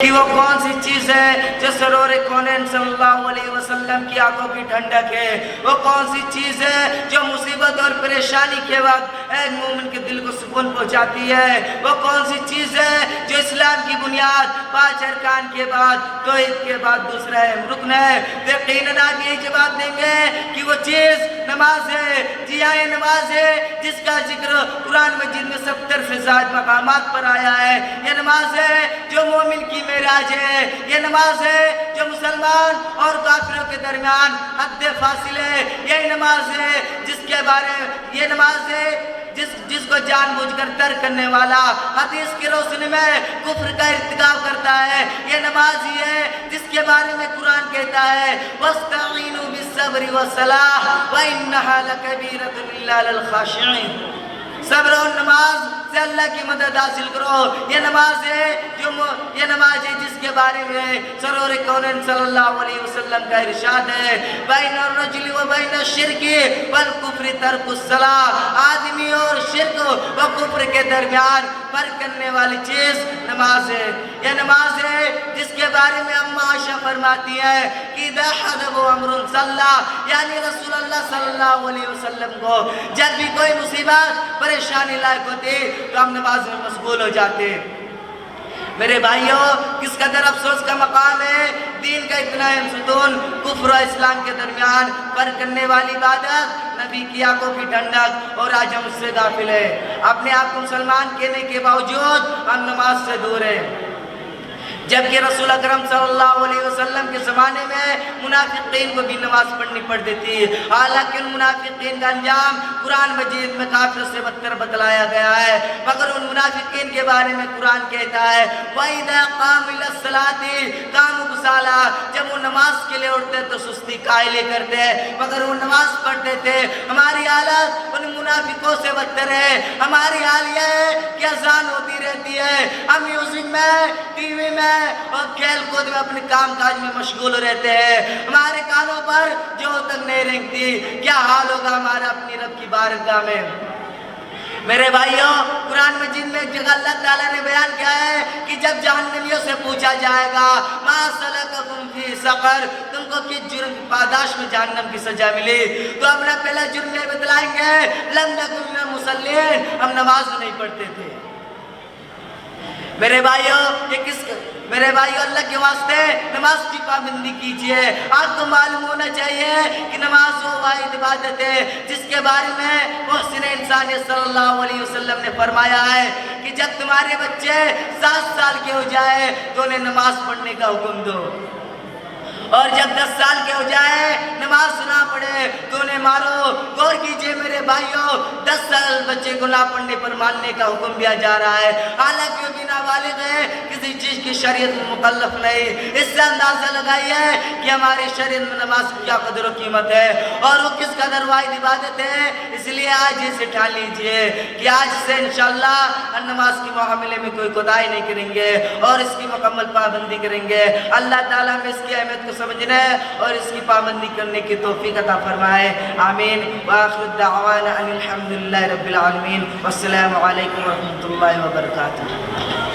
کہ وہ کون سی چیز ہے جو سرور کونین صلی اللہ علیہ وسلم کی آنکھوں کی ٹھنڈک ہے، وہ کون سی چیز ہے جو مصیبت اور پریشانی کے وقت ایک مومن کے دل کو سکون پہنچاتی ہے، وہ کون سی چیز ہے جو اسلام کی بنیاد 5 ارکان کے بعد توحید کے بعد دوسرا رکن ہے۔ یقیناً آپ یہی جواب دیں گے کہ وہ چیز نماز ہے۔ جی ہاں، یہ نماز ہے جس کا ذکر قرآن مجید میں 70 سے زائد مقامات پر آیا ہے۔ یہ نماز ہے جو مومن کی معراج ہے۔ یہ نماز ہے جو مسلمان اور کافروں کے درمیان حد فاصل ہے۔ یہ نماز ہے جس کے بارے یہ نماز ہے جس کو جان بوجھ کر ترک کرنے والا حدیث کی روشنی میں کفر کا ارتکاب کرتا ہے۔ یہ نماز ہی ہے جس کے بارے میں قرآن کہتا ہے وَاسْتَعِينُوا بِالصَّبْرِ وَالصَّلَاةِ وَإِنَّهَا لَكَبِيرَةٌ إِلَّا لِلْخَاشِعِينَ۔ صبر اور نماز سے اللہ کی مدد حاصل کرو۔ یہ نماز ہے جس کے بارے میں سرور کونین صلی اللہ علیہ وسلم کا ارشاد ہے بین الرجل و بین الشرک والکفر ترک الصلاۃ۔ آدمی اور شرک و کفر کے درمیان فرق کرنے والی چیز نماز ہے۔ یہ نماز ہے جس کے بارے میں اماں عائشہ فرماتی ہے کہ اذا حضب امر صلی، یعنی رسول اللہ صلی اللہ علیہ وسلم کو جب بھی کوئی مصیبت پریشانی لائق ہوتی تو ہم نماز میں مشغول ہو جاتے۔ میرے بھائیوں، کس قدر افسوس کا مقام ہے، دین کا اتنا اہم ستون کفر و اسلام کے درمیان فرق کرنے والی عبادت، نبی کی آنکھوں کی ٹھنڈک، اور آج ہم اس سے غافل ہیں۔ اپنے آپ کو مسلمان کہنے کے باوجود ہم نماز سے دور ہیں، جبکہ رسول اکرم صلی اللہ علیہ وسلم کے زمانے میں منافقین کو بھی نماز پڑھنی پڑتی تھی، حالانکہ ان منافقین کا انجام قرآن مجید میں کافروں سے بدتر بتلایا گیا ہے۔ مگر ان منافقین کے بارے میں قرآن کہتا ہے وَإِذَا قَامُوا إِلَى الصَّلَاةِ قَامُوا كُسَالَىٰ، جب وہ نماز کے لیے اٹھتے تو سستی قائلے کرتے، مگر وہ نماز پڑھتے تھے۔ ہماری حالت ان منافقوں سے بدتر ہے۔ ہماری حال یہ ہے کہ اذان ہوتی رہتی ہے، ہم میوزک میں، ٹی وی میں اور کھیل کود میں اپنے کام کاج میں مشغول رہتے ہیں، ہمارے کانوں پر جو تک نہیں رینگتی۔ کیا حال ہوگا ہمارا اپنی رب کی بارگاہ میں؟ میرے بھائیوں، قرآن مجید میں ایک جگہ اللہ تعالیٰ نے بیان کیا ہے کہ جب جہنمیوں سے پوچھا جائے گا مَا سَلَكَكُمْ فِي سَقَرَ، تم کو کس جرم کی پاداش میں جہنم کی سزا ملی، تو اپنا پہلا جرم یہ بتلائیں گے لَمْ نَكُن مِّنَ الْمُصَلِّينَ، ہم نماز نہیں پڑھتے تھے۔ میرے بھائیوں، اللہ کے واسطے نماز کی پابندی کیجئے۔ آپ کو معلوم ہونا چاہیے کہ نماز وہ واحد عبادت ہے جس کے بارے میں محسن انسانیت صلی اللہ علیہ وسلم نے فرمایا ہے کہ جب تمہارے بچے 7 سال کے ہو جائے تو انہیں نماز پڑھنے کا حکم دو، اور جب 10 سال کے ہو جائے نماز سنا پڑے تو انہیں مارو۔ غور کیجئے میرے بھائیوں، 10 سال بچے کو نہ پڑھنے پر مارنے کا حکم دیا جا رہا ہے، حالانکہ وہ بھی نابالغ ہے، کسی چیز کی شریعت میں مکلف نہیں۔ اس سے اندازہ لگائیے کہ ہماری شریعت میں نماز کی کیا قدر و قیمت ہے اور وہ کس قدر واحد عبادت ہے۔ اس لیے آج اسے ٹھان لیجئے کہ آج سے انشاءاللہ نماز کے معاملے میں کوئی کوتاہی نہیں کریں گے اور اس کی مکمل پابندی کریں گے۔ اللہ تعالیٰ ہمیں اس کی اہمیت کو سمجھنے اور اس کی پابندی کرنے کی توفیق عطا فرمائے، آمین۔ وآخر الدعوانا ان الحمدللہ رب العالمین، والسلام علیکم ورحمۃ اللہ وبرکاتہ۔